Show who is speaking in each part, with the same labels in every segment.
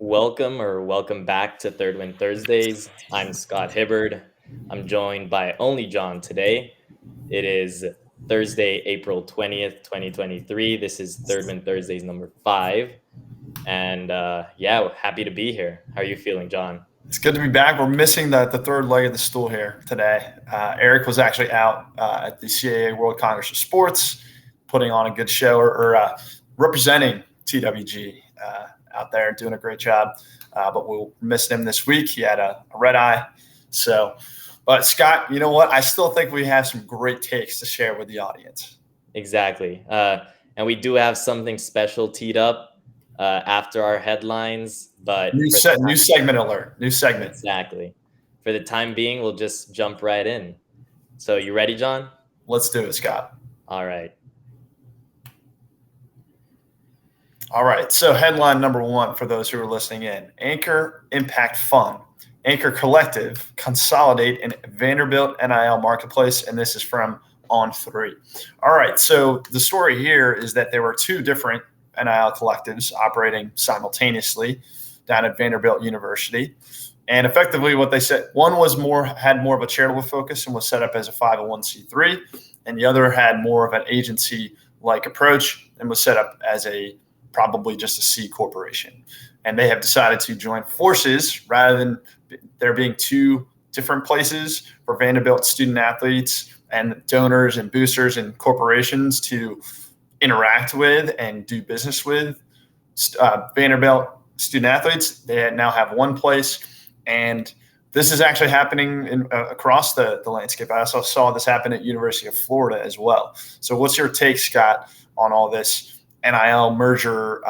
Speaker 1: Welcome back to Third Win Thursdays. I'm Scott Hibbard. I'm joined by only John today. It is Thursday, April 20th, 2023. This is Third Win Thursdays number 5. And yeah, happy to be here. How are you feeling, John?
Speaker 2: It's good to be back. We're missing the third leg of the stool here today. Eric was actually out at the CAA World Congress of Sports, putting on a good show or representing TWG out there, doing a great job. But we'll miss him this week. He had a red eye. But Scott, you know what? I still think we have some great takes to share with the audience.
Speaker 1: Exactly. And we do have something special teed up after our headlines. But
Speaker 2: New segment alert. New segment.
Speaker 1: Exactly. For the time being, we'll just jump right in. So you ready, John?
Speaker 2: Let's do it, Scott.
Speaker 1: All right.
Speaker 2: All right. So headline number 1 for those who are listening in: Anchor Impact Fund, Anchor Collective consolidate in Vanderbilt NIL marketplace. And this is from On3. All right. So the story here is that there were 2 different NIL collectives operating simultaneously down at Vanderbilt University. And effectively what they said, one had more of a charitable focus and was set up as a 501c3, and the other had more of an agency-like approach and was set up as probably just a C corporation. And they have decided to join forces rather than there being 2 different places for Vanderbilt student athletes and donors and boosters and corporations to interact with and do business with. Vanderbilt student athletes, they now have one place. And this is actually happening across the landscape. I also saw this happen at University of Florida as well. So what's your take, Scott, on all this NIL merger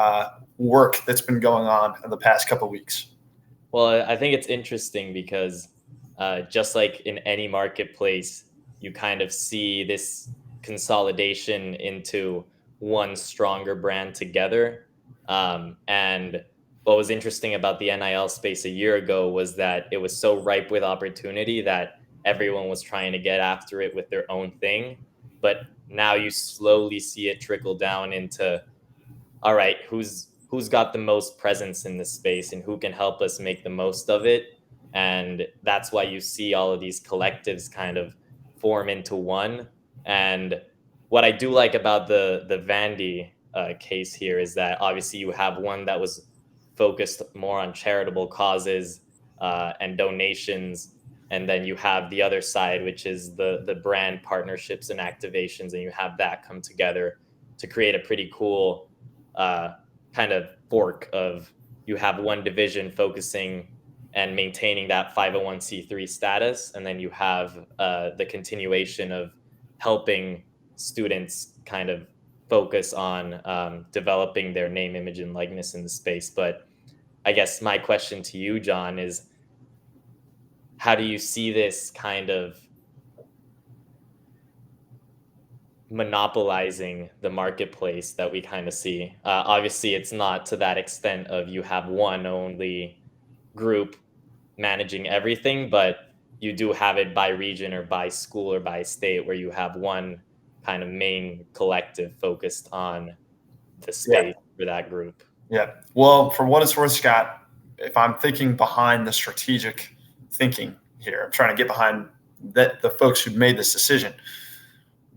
Speaker 2: work that's been going on in the past couple of weeks?
Speaker 1: Well, I think it's interesting because just like in any marketplace, you kind of see this consolidation into one stronger brand together. And what was interesting about the NIL space a year ago was that it was so ripe with opportunity that everyone was trying to get after it with their own thing. But now you slowly see it trickle down into, all right, who's got the most presence in this space and who can help us make the most of it. And that's why you see all of these collectives kind of form into one. And what I do like about the Vandy case here is that obviously you have one that was focused more on charitable causes and donations, and then you have the other side, which is the brand partnerships and activations, and you have that come together to create a pretty cool kind of fork of, you have one division focusing and maintaining that 501c3 status, and then you have the continuation of helping students kind of focus on developing their name, image, and likeness in the space. But I guess my question to you, John, is how do you see this kind of monopolizing the marketplace that we kind of see? Obviously, it's not to that extent of you have one only group managing everything, but you do have it by region or by school or by state, where you have one kind of main collective focused on the space for that group.
Speaker 2: Yeah. Well, for what it's worth, Scott, if I'm thinking behind the strategic thinking here, I'm trying to get behind the folks who made this decision.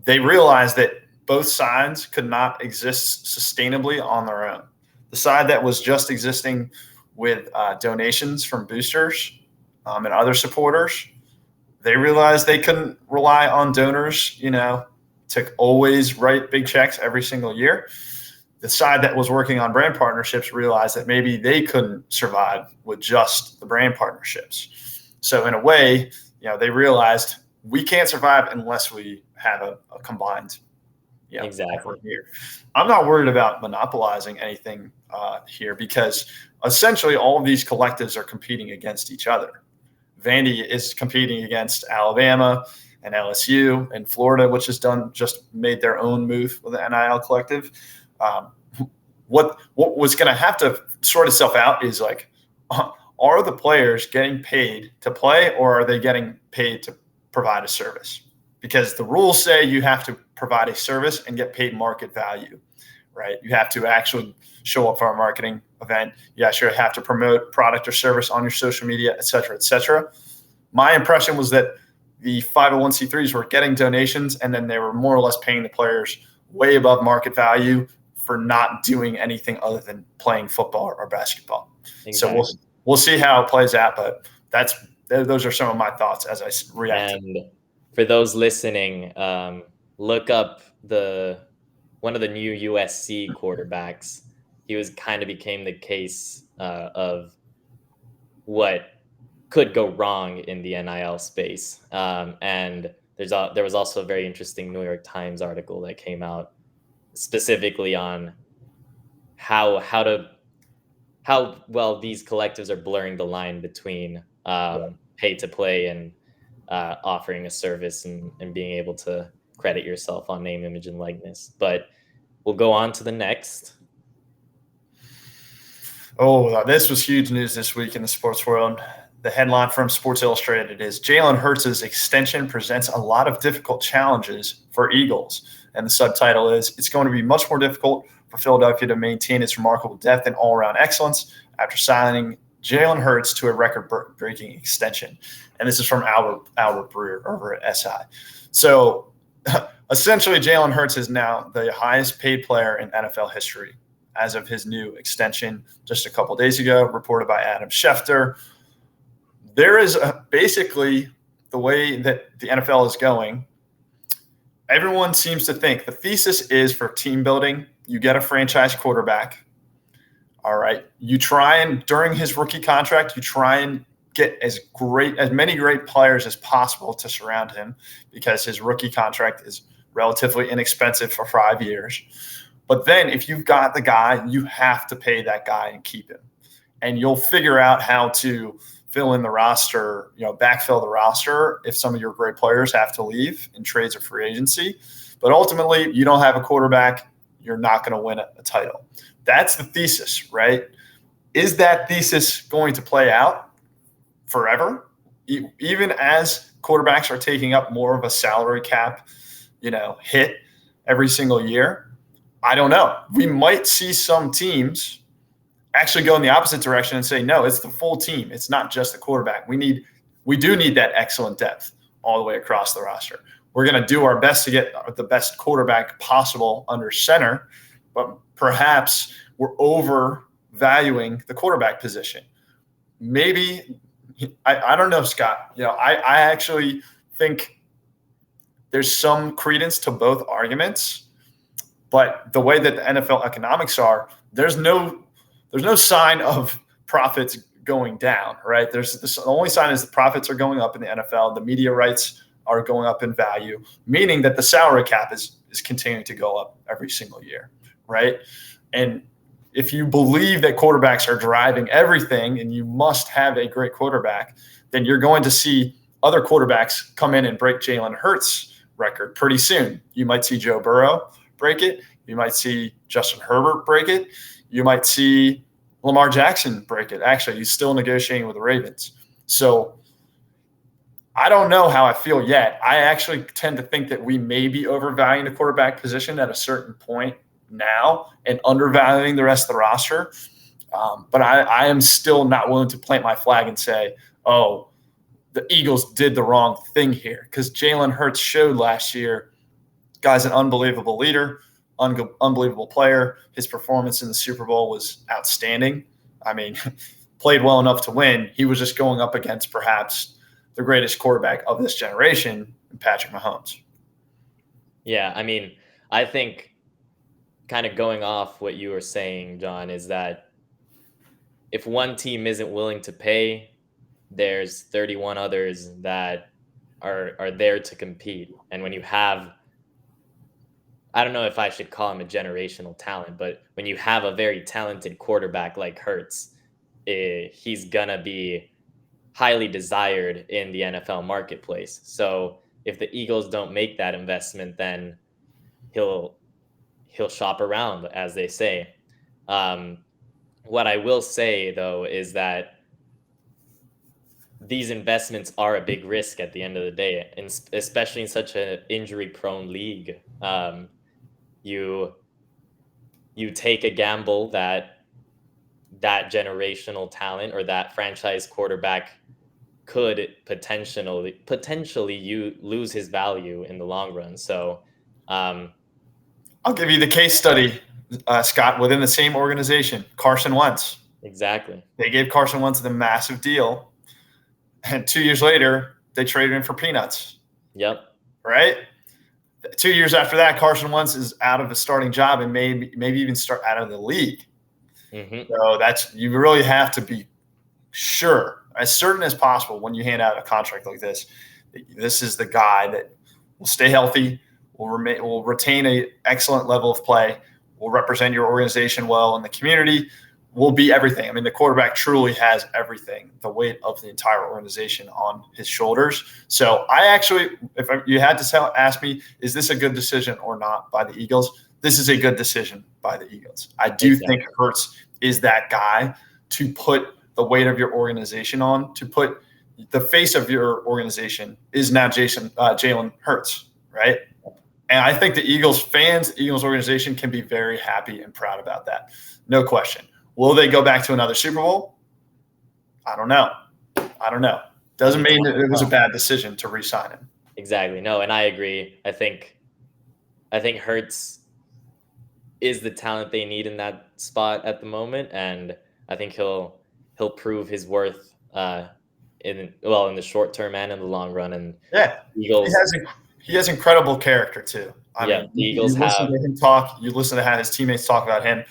Speaker 2: They realized that both sides could not exist sustainably on their own. The side that was just existing with donations from boosters and other supporters, they realized they couldn't rely on donors, to always write big checks every single year. The side that was working on brand partnerships realized that maybe they couldn't survive with just the brand partnerships. So in a way, they realized we can't survive unless we have a combined
Speaker 1: exactly
Speaker 2: here. I'm not worried about monopolizing anything here, because essentially all of these collectives are competing against each other. Vandy is competing against Alabama and LSU and Florida, which has just made their own move with the NIL collective. What was going to have to sort itself out is, like, are the players getting paid to play, or are they getting paid to provide a service? Because the rules say you have to provide a service and get paid market value, right? You have to actually show up for a marketing event. You actually have to promote product or service on your social media, et cetera, et cetera. My impression was that the 501c3s were getting donations, and then they were more or less paying the players way above market value for not doing anything other than playing football or basketball.
Speaker 1: Exactly.
Speaker 2: So we'll see how it plays out, but those are some of my thoughts as I react.
Speaker 1: And for those listening, look up one of the new USC quarterbacks. He became the case of what could go wrong in the NIL space. And there was also a very interesting New York Times article that came out specifically on how well these collectives are blurring the line between pay to play and offering a service and being able to credit yourself on name, image, and likeness. But we'll go on to the next.
Speaker 2: Oh, this was huge news this week in the sports world. The headline from Sports Illustrated is Jalen Hurts' extension presents a lot of difficult challenges for Eagles. And the subtitle is, it's going to be much more difficult for Philadelphia to maintain its remarkable depth and all-around excellence after signing Jalen Hurts to a record-breaking extension. And this is from Albert Breer over at SI. So essentially, Jalen Hurts is now the highest paid player in NFL history as of his new extension just a couple of days ago, reported by Adam Schefter. There is basically the way that the NFL is going. Everyone seems to think the thesis is for team building. You get a franchise quarterback. All right. You try and during his rookie contract, you try and get as many great players as possible to surround him because his rookie contract is relatively inexpensive for 5 years. But then if you've got the guy, you have to pay that guy and keep him. And you'll figure out how to fill in the roster, backfill the roster if some of your great players have to leave in trades or free agency. But ultimately, you don't have a quarterback, you're not going to win a title. That's the thesis, right? Is that thesis going to play out forever? Even as quarterbacks are taking up more of a salary cap, hit every single year? I don't know. We might see some teams actually go in the opposite direction and say, no, it's the full team. It's not just the quarterback. We do need that excellent depth all the way across the roster. We're going to do our best to get the best quarterback possible under center, but perhaps we're overvaluing the quarterback position. Maybe, I don't know, Scott. I actually think there's some credence to both arguments. But the way that the NFL economics are, there's no sign of profits going down, right? The only sign is the profits are going up in the NFL. The media rights are going up in value, meaning that the salary cap is continuing to go up every single year, right? And if you believe that quarterbacks are driving everything and you must have a great quarterback, then you're going to see other quarterbacks come in and break Jalen Hurts' record pretty soon. You might see Joe Burrow break it. You might see Justin Herbert break it. You might see Lamar Jackson break it. Actually, he's still negotiating with the Ravens. So I don't know how I feel yet. I actually tend to think that we may be overvaluing the quarterback position at a certain point now and undervaluing the rest of the roster. But I am still not willing to plant my flag and say, oh, the Eagles did the wrong thing here, because Jalen Hurts showed last year guy's an unbelievable leader, unbelievable player. His performance in the Super Bowl was outstanding. I mean, played well enough to win. He was just going up against perhaps the greatest quarterback of this generation, Patrick Mahomes.
Speaker 1: Yeah, I mean, I think kind of going off what you were saying, John, is that if one team isn't willing to pay, there's 31 others that are there to compete. And when you have, I don't know if I should call him a generational talent, but when you have a very talented quarterback like Hurts, he's going to be highly desired in the NFL marketplace. So if the Eagles don't make that investment, then he'll shop around, as they say. What I will say, though, is that these investments are a big risk at the end of the day, and especially in such an injury-prone league. you take a gamble that that generational talent or that franchise quarterback could potentially you lose his value in the long run. So,
Speaker 2: I'll give you the case study, Scott, within the same organization, Carson Wentz.
Speaker 1: exactly.
Speaker 2: They gave Carson Wentz the massive deal, and 2 years later, they traded him for peanuts.
Speaker 1: Yep.
Speaker 2: Right? 2 years after that, Carson Wentz is out of a starting job and maybe even start out of the league.
Speaker 1: Mm-hmm.
Speaker 2: So you really have to be sure, as certain as possible, when you hand out a contract like this. This is the guy that will stay healthy, will retain an excellent level of play, will represent your organization well in the community, will be everything. I mean, the quarterback truly has everything, the weight of the entire organization on his shoulders. So if you had to ask me, is this a good decision or not by the Eagles? This is a good decision by the Eagles. I do think Hurts is that guy to put the weight of your organization on, to put the face of your organization is now Jalen Hurts, right? And I think the Eagles fans, the Eagles organization can be very happy and proud about that. No question. Will they go back to another Super Bowl? I don't know. Doesn't mean that it was a bad decision to re-sign him.
Speaker 1: Exactly. No, and I agree. I think Hurts is the talent they need in that spot at the moment, and I think he'll prove his worth in the short term and in the long run. And
Speaker 2: yeah,
Speaker 1: Eagles,
Speaker 2: he has incredible character too. I mean,
Speaker 1: the Eagles
Speaker 2: you listen to him talk. You listen to how his teammates talk about him.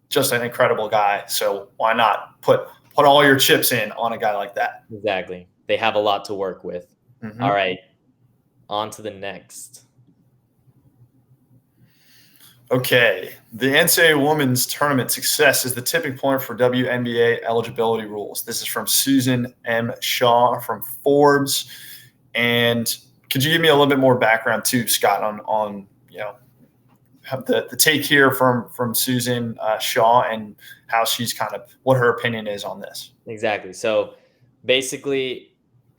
Speaker 2: Just an incredible guy. So why not put all your chips in on a guy like that?
Speaker 1: Exactly. They have a lot to work with.
Speaker 2: Mm-hmm.
Speaker 1: All right, on to the next.
Speaker 2: Okay, the NCAA Women's Tournament success is the tipping point for WNBA eligibility rules. This is from Susan M. Shaw from Forbes. And could you give me a little bit more background too, Scott, on the take here from Susan Shaw and how she's what her opinion is on this?
Speaker 1: Exactly. So basically,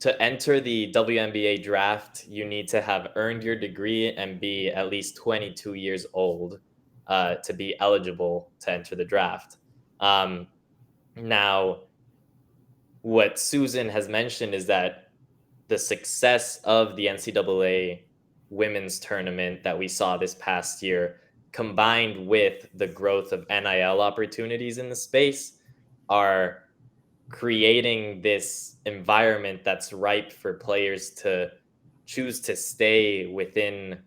Speaker 1: to enter the WNBA draft, you need to have earned your degree and be at least 22 years old to be eligible to enter the draft. Now, what Susan has mentioned is that the success of the NCAA women's tournament that we saw this past year, combined with the growth of NIL opportunities in the space, are creating this environment that's ripe for players to choose to stay within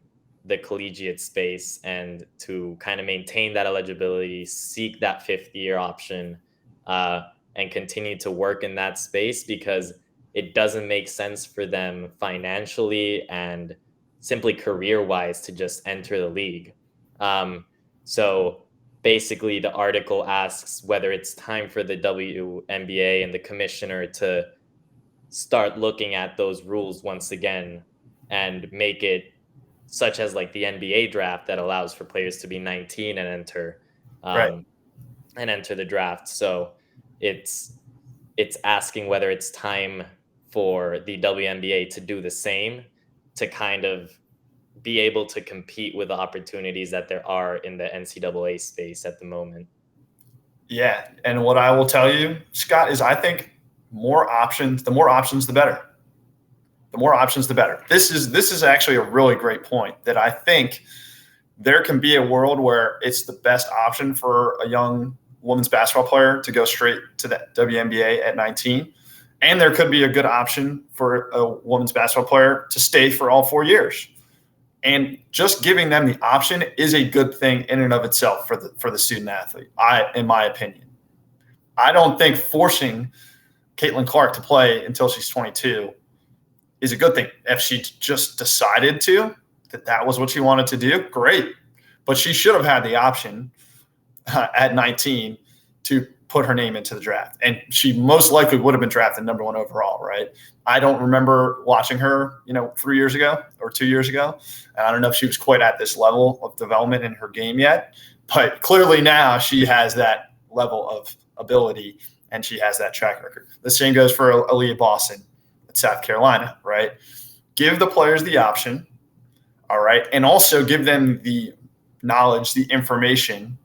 Speaker 1: the collegiate space and to kind of maintain that eligibility, seek that fifth-year option, and continue to work in that space, because it doesn't make sense for them financially and simply career-wise to just enter the league. So basically, the article asks whether it's time for the WNBA and the commissioner to start looking at those rules once again and make it such as like the NBA draft that allows for players to be 19 and enter the draft. So it's asking whether it's time for the WNBA to do the same, to kind of be able to compete with the opportunities that there are in the NCAA space at the moment.
Speaker 2: Yeah, and what I will tell you, Scott, is I think the more options, the better. The more options, the better. This is actually a really great point, that I think there can be a world where it's the best option for a young women's basketball player to go straight to the WNBA at 19. And there could be a good option for a women's basketball player to stay for all 4 years. And just giving them the option is a good thing in and of itself for the student athlete, in my opinion. I don't think forcing Caitlin Clark to play until she's 22 is a good thing. If she just decided that was what she wanted to do, great. But she should have had the option at 19 to put her name into the draft. And she most likely would have been drafted number 1 overall, right? I don't remember watching her, 3 years ago or 2 years ago. And I don't know if she was quite at this level of development in her game yet. But clearly now she has that level of ability and she has that track record. The same goes for Aaliyah Boston at South Carolina, right? Give the players the option, all right? And also give them the knowledge, the information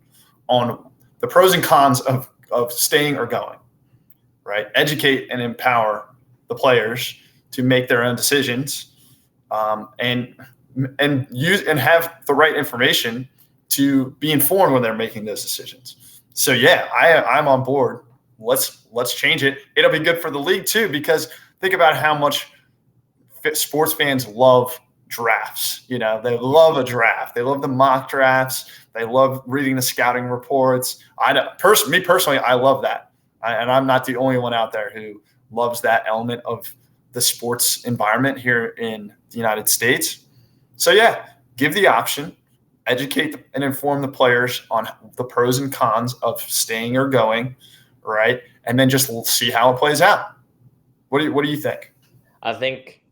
Speaker 2: on the pros and cons of staying or going, right? Educate and empower the players to make their own decisions, and use and have the right information to be informed when they're making those decisions. So yeah, I'm on board. Let's change it. It'll be good for the league too, because think about how much sports fans love drafts. They love a draft. They love the mock drafts. They love reading the scouting reports. Me personally, I love that. And I'm not the only one out there who loves that element of the sports environment here in the United States. So yeah, give the option, educate and inform the players on the pros and cons of staying or going, right? And then just see how it plays out. What do you think?
Speaker 1: I think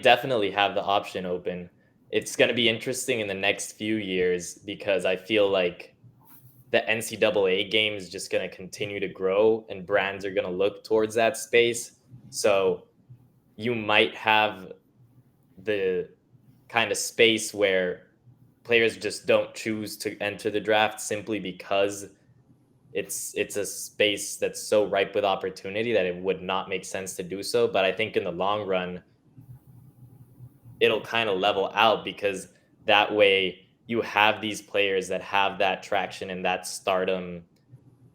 Speaker 1: definitely have the option open. It's going to be interesting in the next few years because I feel like the NCAA game is just going to continue to grow and brands are going to look towards that space. So you might have the kind of space where players just don't choose to enter the draft simply because it's a space that's so ripe with opportunity that it would not make sense to do so. But I think in the long run, it'll kind of level out because that way you have these players that have that traction and that stardom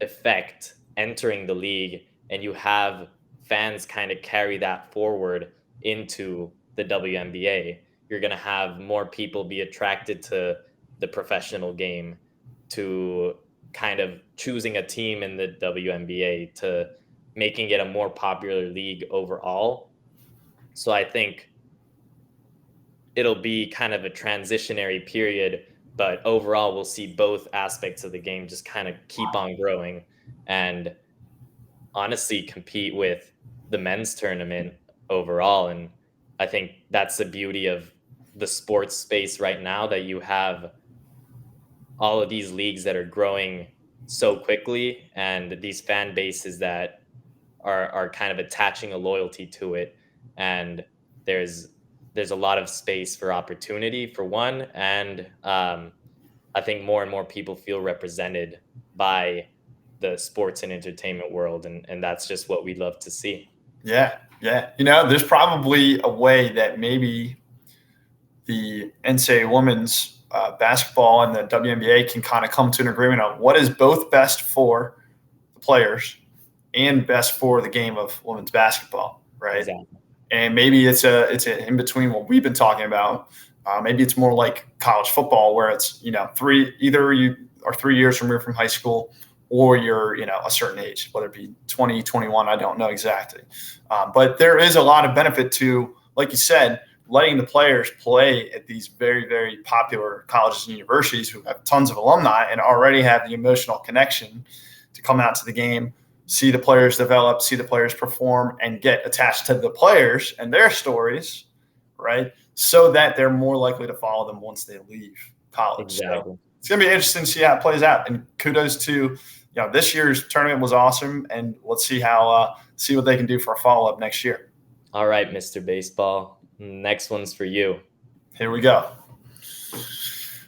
Speaker 1: effect entering the league, and you have fans kind of carry that forward into the WNBA. You're going to have more people be attracted to the professional game, to kind of choosing a team in the WNBA, to making it a more popular league overall. So I think it'll be kind of a transitionary period, but overall we'll see both aspects of the game just kind of keep on growing and honestly compete with the men's tournament overall. And I think that's the beauty of the sports space right now, that you have all of these leagues that are growing so quickly and these fan bases that are kind of attaching a loyalty to it. And there's a lot of space for opportunity for one. And I think more and more people feel represented by the sports and entertainment world. And that's just what we'd love to see.
Speaker 2: Yeah. Yeah. There's probably a way that maybe the NCAA women's basketball and the WNBA can kind of come to an agreement on what is both best for the players and best for the game of women's basketball. Right.
Speaker 1: Exactly.
Speaker 2: And maybe it's in between what we've been talking about. Maybe it's more like college football, where it's either you are 3 years removed from high school, or you're a certain age, whether it be 20, 21, I don't know exactly. But there is a lot of benefit to, like you said, letting the players play at these very, very popular colleges and universities who have tons of alumni and already have the emotional connection to come out to the game, see the players develop, see the players perform, and get attached to the players and their stories, right? So that they're more likely to follow them once they leave college.
Speaker 1: Exactly.
Speaker 2: So it's going to be interesting to see how it plays out. And kudos to, this year's tournament was awesome. And let's see see what they can do for a follow-up next year.
Speaker 1: All right, Mr. Baseball. Next one's for you.
Speaker 2: Here we go.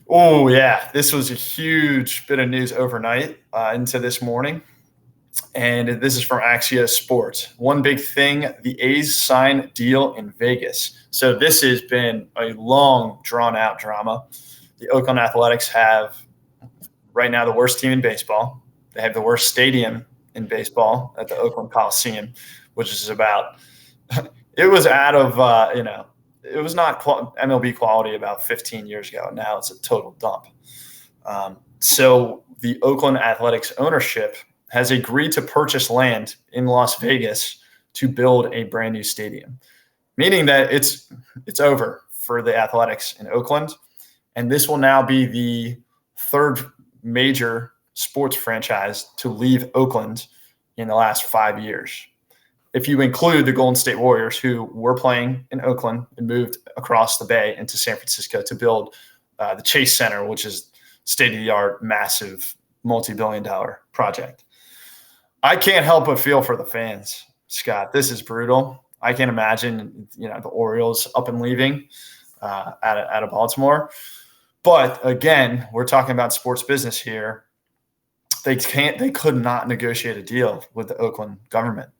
Speaker 2: Oh, yeah. This was a huge bit of news overnight into this morning. And this is from Axios Sports. One big thing, the A's sign deal in Vegas. So this has been a long, drawn-out drama. The Oakland Athletics have right now the worst team in baseball. They have the worst stadium in baseball at the Oakland Coliseum, which is about – it was out of it was not MLB quality about 15 years ago. Now it's a total dump. So the Oakland Athletics ownership has agreed to purchase land in Las Vegas to build a brand new stadium, meaning that it's over for the Athletics in Oakland. And this will now be the third major sports franchise to leave Oakland in the last 5 years. If you include the Golden State Warriors, who were playing in Oakland and moved across the bay into San Francisco to build the Chase Center, which is state-of-the-art, massive, multi-billion-dollar project. I can't help but feel for the fans, Scott. This is brutal. I can't imagine, the Orioles up and leaving out of Baltimore. But again, we're talking about sports business here. They could not negotiate a deal with the Oakland government.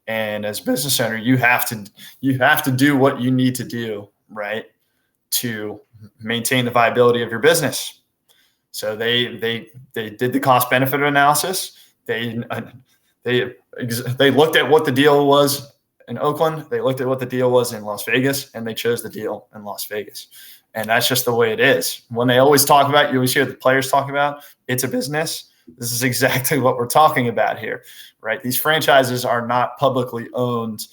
Speaker 2: And as a business owner, you have to do what you need to do, right, to maintain the viability of your business. So they did the cost benefit analysis. They looked at what the deal was in Oakland. They looked at what the deal was in Las Vegas, and they chose the deal in Las Vegas. And that's just the way it is. When they always talk about, you always hear the players talk about, it's a business. This is exactly what we're talking about here, right? These franchises are not publicly owned,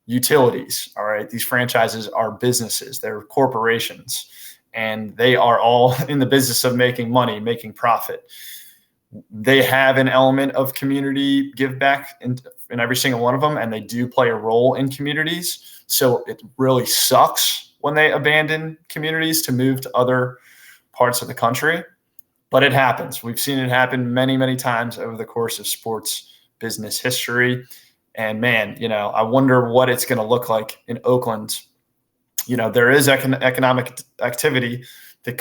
Speaker 2: utilities. All right. These franchises are businesses. They're corporations, and they are all in the business of making money, making profit. They have an element of community give back in every single one of them, and they do play a role in communities. So it really sucks when they abandon communities to move to other parts of the country. But it happens. We've seen it happen many, many times over the course of sports business history. And man, I wonder what it's going to look like in Oakland. There is economic activity that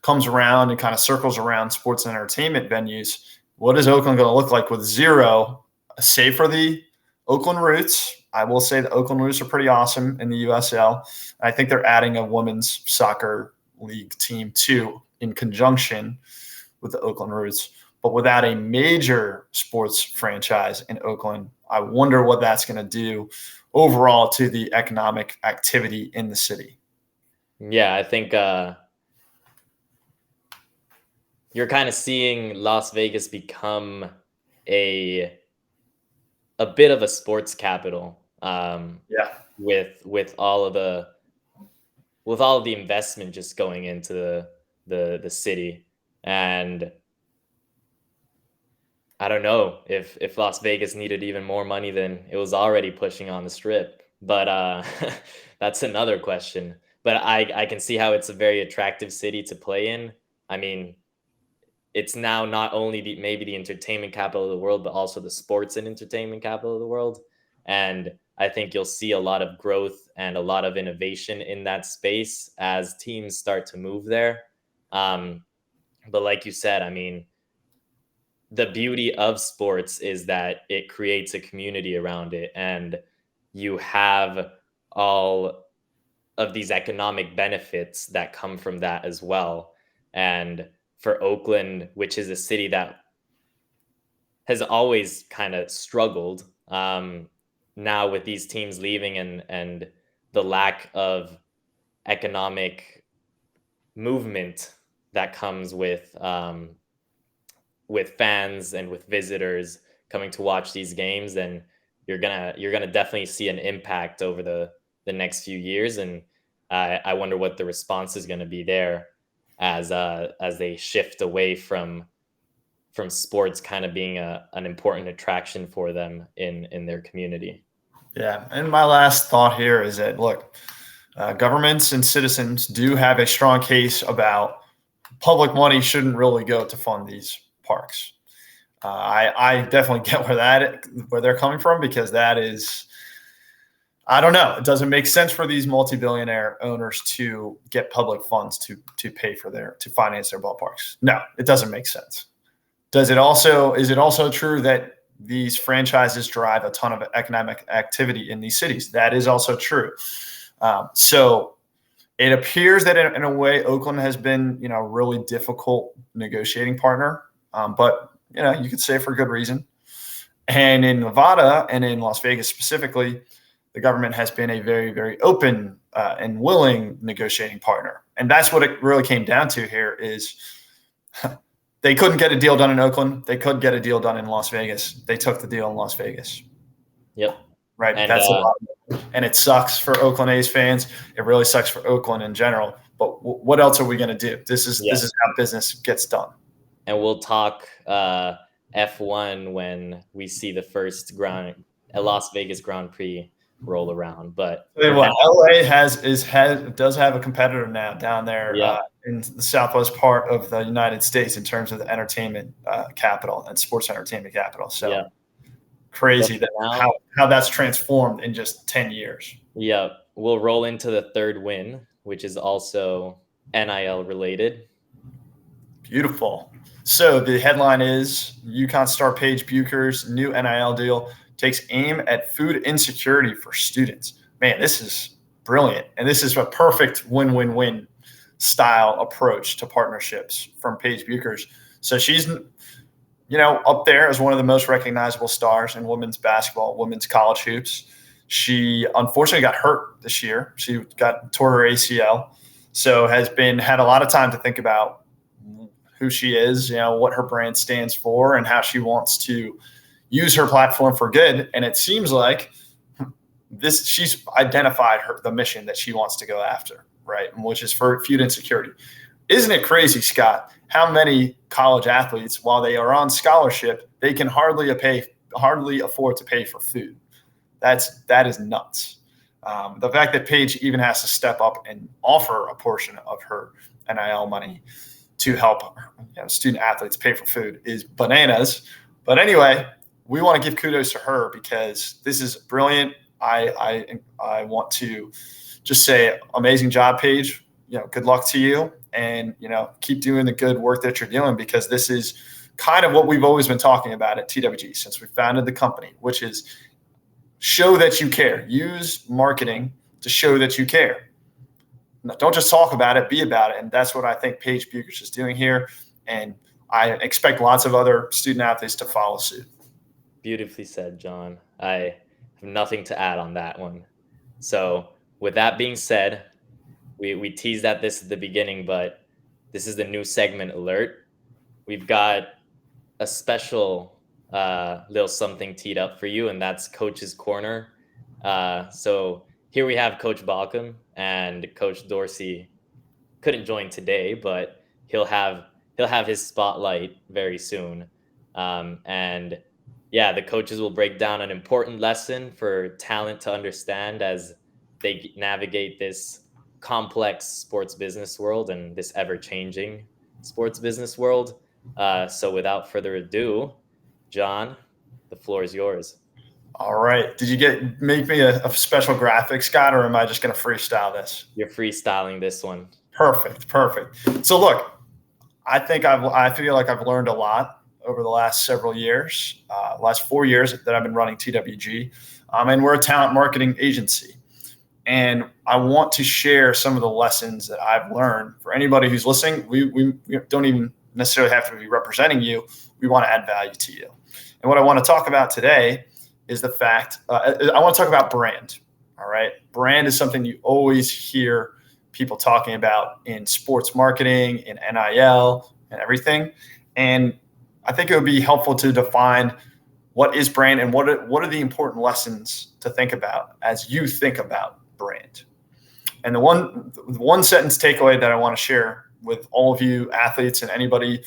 Speaker 2: comes around and kind of circles around sports and entertainment venues. What is Oakland going to look like with zero, save for the Oakland Roots? I will say the Oakland Roots are pretty awesome in the USL. I think they're adding a women's soccer league team too, in conjunction with the Oakland Roots. But without a major sports franchise in Oakland, I wonder what that's going to do overall to the economic activity in the city.
Speaker 1: Yeah, I think you're kind of seeing Las Vegas become a bit of a sports capital. With all of the investment just going into the city. And I don't know if Las Vegas needed even more money than it was already pushing on the Strip, but that's another question. But I can see how it's a very attractive city to play in. I mean, it's now not only maybe the entertainment capital of the world, but also the sports and entertainment capital of the world. And I think you'll see a lot of growth and a lot of innovation in that space as teams start to move there. But like you said, I mean, the beauty of sports is that it creates a community around it, and you have all of these economic benefits that come from that as well. And for Oakland, which is a city that has always kind of struggled, now with these teams leaving and the lack of economic movement that comes with fans and with visitors coming to watch these games, then you're gonna definitely see an impact over the next few years. And I wonder what the response is going to be there as they shift away from sports kind of being an important attraction for them in their community.
Speaker 2: Yeah. And my last thought here is that, look, governments and citizens do have a strong case about public money shouldn't really go to fund these parks. I definitely get where they're coming from, because that is, I don't know, it doesn't make sense for these multi-billionaire owners to get public funds to finance their ballparks. No, it doesn't make sense. Is it also true that these franchises drive a ton of economic activity in these cities? That is also true. So it appears that in a way, Oakland has been, a really difficult negotiating partner. But you could say for good reason. And in Nevada and in Las Vegas specifically, the government has been a very, very open and willing negotiating partner. And that's what it really came down to here is they couldn't get a deal done in Oakland. They could get a deal done in Las Vegas. They took the deal in Las Vegas.
Speaker 1: Yep.
Speaker 2: Right. And that's a lot. And it sucks for Oakland A's fans. It really sucks for Oakland in general. But what else are we going to do? This is how business gets done.
Speaker 1: And we'll talk F1 when we see the first Las Vegas Grand Prix roll around. But
Speaker 2: LA does have a competitor now down there in the southwest part of the United States in terms of the entertainment capital and sports entertainment capital. So crazy how that's transformed in just 10 years.
Speaker 1: Yeah, we'll roll into the third win, which is also NIL related.
Speaker 2: Beautiful. So the headline is UConn star Paige Bucher's new NIL deal takes aim at food insecurity for students. Man, this is brilliant. And this is a perfect win-win-win style approach to partnerships from Paige Bucher's. So she's, up there as one of the most recognizable stars in women's basketball, women's college hoops. She unfortunately got hurt this year. She tore her ACL. So had a lot of time to think about who she is, what her brand stands for, and how she wants to use her platform for good. And it seems like she's identified the mission that she wants to go after, right? Which is for food insecurity. Isn't it crazy, Scott, how many college athletes, while they are on scholarship, they can hardly afford to pay for food? That is nuts. The fact that Paige even has to step up and offer a portion of her NIL money to help student athletes pay for food is bananas. But anyway, we want to give kudos to her because this is brilliant. I want to just say amazing job, Paige. Good luck to you, and keep doing the good work that you're doing, because this is kind of what we've always been talking about at TWG since we founded the company, which is show that you care. Use marketing to show that you care. Don't just talk about it, be about it. And that's what I think Paige Bucher's is doing here. And I expect lots of other student athletes to follow suit.
Speaker 1: Beautifully said, John. I have nothing to add on that one. So with that being said, we teased at this at the beginning, but this is the new segment alert. We've got a special little something teed up for you, and that's Coach's Corner. So here we have Coach Balkam, and Coach Dorsey couldn't join today, but he'll have his spotlight very soon. And yeah, the coaches will break down an important lesson for talent to understand as they navigate this complex sports business world and this ever-changing sports business world. So without further ado, John, the floor is yours.
Speaker 2: All right. Did you make me a special graphic, Scott, or am I just going to freestyle this?
Speaker 1: You're freestyling this one.
Speaker 2: Perfect. So look, I feel like I've learned a lot over the last several years, last 4 years that I've been running TWG. And we're a talent marketing agency. And I want to share some of the lessons that I've learned for anybody who's listening. We don't even necessarily have to be representing you. We want to add value to you. And what I want to talk about today is the fact, I want to talk about brand. All right. Brand is something you always hear people talking about in sports marketing, in NIL, and everything. And I think it would be helpful to define what is brand and what are the important lessons to think about as you think about brand. And the one sentence takeaway that I want to share with all of you athletes and anybody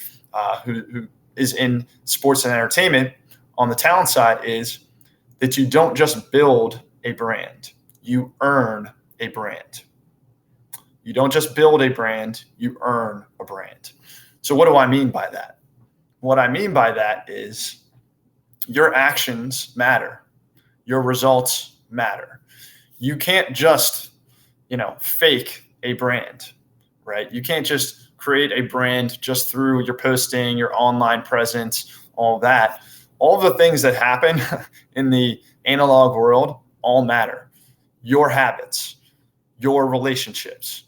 Speaker 2: who is in sports and entertainment on the talent side is that you don't just build a brand, you earn a brand. You don't just build a brand, you earn a brand. So what do I mean by that? What I mean by that is your actions matter. Your results matter. You can't just, fake a brand, right? You can't just create a brand just through your posting, your online presence, all that. All the things that happen in the analog world all matter. Your habits, your relationships,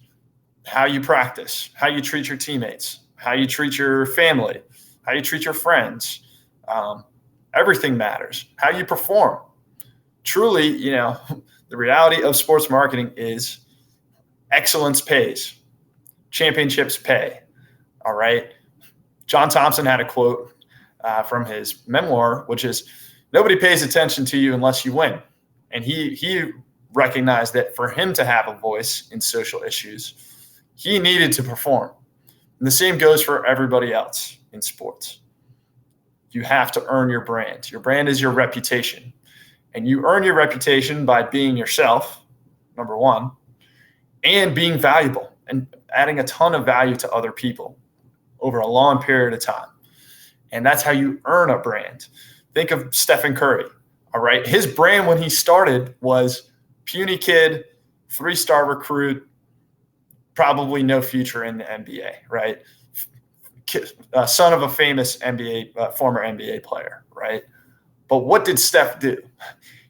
Speaker 2: how you practice, how you treat your teammates, how you treat your family, how you treat your friends. Everything matters. How you perform. Truly, the reality of sports marketing is excellence pays. Championships pay. All right. John Thompson had a quote from his memoir, which is, nobody pays attention to you unless you win. And he recognized that for him to have a voice in social issues, he needed to perform. And the same goes for everybody else in sports. You have to earn your brand. Your brand is your reputation. And you earn your reputation by being yourself, number one, and being valuable and adding a ton of value to other people over a long period of time. And that's how you earn a brand. Think of Stephen Curry, all right? His brand when he started was puny kid, 3-star recruit, probably no future in the NBA, right? Son of a famous former NBA player, right? But what did Steph do?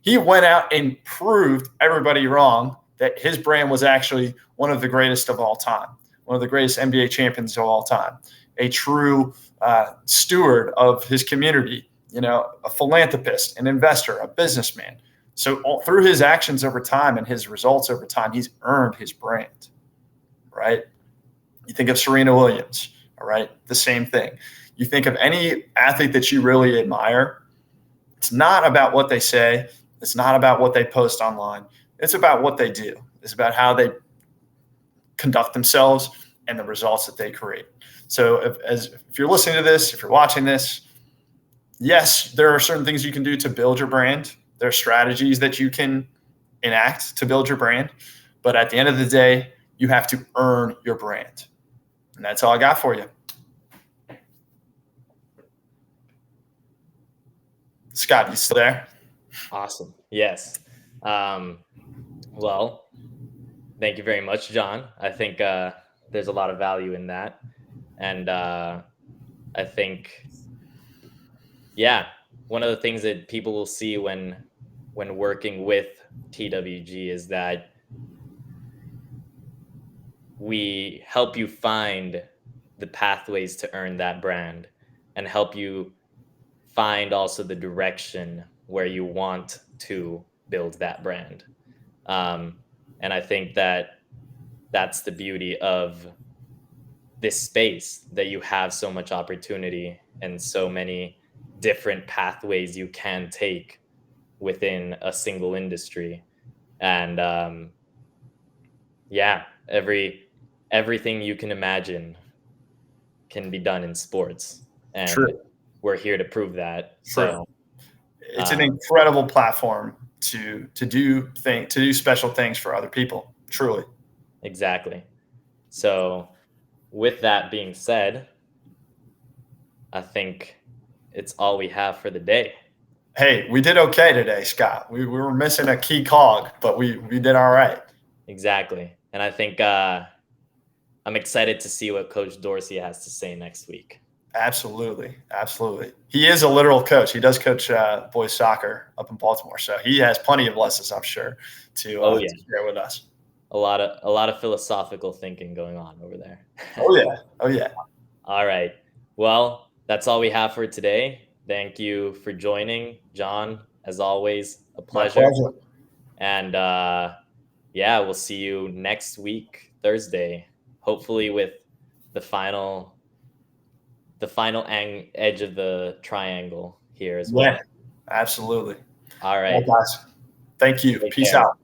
Speaker 2: He went out and proved everybody wrong that his brand was actually one of the greatest of all time, one of the greatest NBA champions of all time, a true steward of his community, a philanthropist, an investor, a businessman. So through his actions over time and his results over time, he's earned his brand, right? You think of Serena Williams, all right, the same thing. You think of any athlete that you really admire, it's not about what they say. It's not about what they post online. It's about what they do. It's about how they conduct themselves and the results that they create. So if you're listening to this, if you're watching this, yes, there are certain things you can do to build your brand. There are strategies that you can enact to build your brand. But at the end of the day, you have to earn your brand. And that's all I got for you. Scott, you still there?
Speaker 1: Awesome. Yes. Well, thank you very much, John. I think there's a lot of value in that. And I think, one of the things that people will see when working with TWG is that we help you find the pathways to earn that brand and help you find also the direction where you want to build that brand. And I think that that's the beauty of this space, that you have so much opportunity and so many different pathways you can take within a single industry. And everything you can imagine can be done in sports. And
Speaker 2: True.
Speaker 1: We're here to prove that.
Speaker 2: True.
Speaker 1: So
Speaker 2: it's an incredible platform to do special things for other people. Truly.
Speaker 1: Exactly. So with that being said, I think it's all we have for the day.
Speaker 2: Hey, we did okay today, Scott. We were missing a key cog, but we did all right.
Speaker 1: Exactly. And I think I'm excited to see what Coach Dorsey has to say next week.
Speaker 2: Absolutely. Absolutely. He is a literal coach. He does coach boys soccer up in Baltimore. So he has plenty of lessons, I'm sure, to share with us.
Speaker 1: A lot of philosophical thinking going on over there.
Speaker 2: Oh, yeah.
Speaker 1: All right. Well, that's all we have for today. Thank you for joining, John. As always, a pleasure.
Speaker 2: My pleasure.
Speaker 1: And we'll see you next week, Thursday, hopefully with the final edge of the triangle here as well.
Speaker 2: Yeah, absolutely.
Speaker 1: All right.
Speaker 2: Well, guys, thank you.
Speaker 1: Take
Speaker 2: Peace
Speaker 1: care.
Speaker 2: out.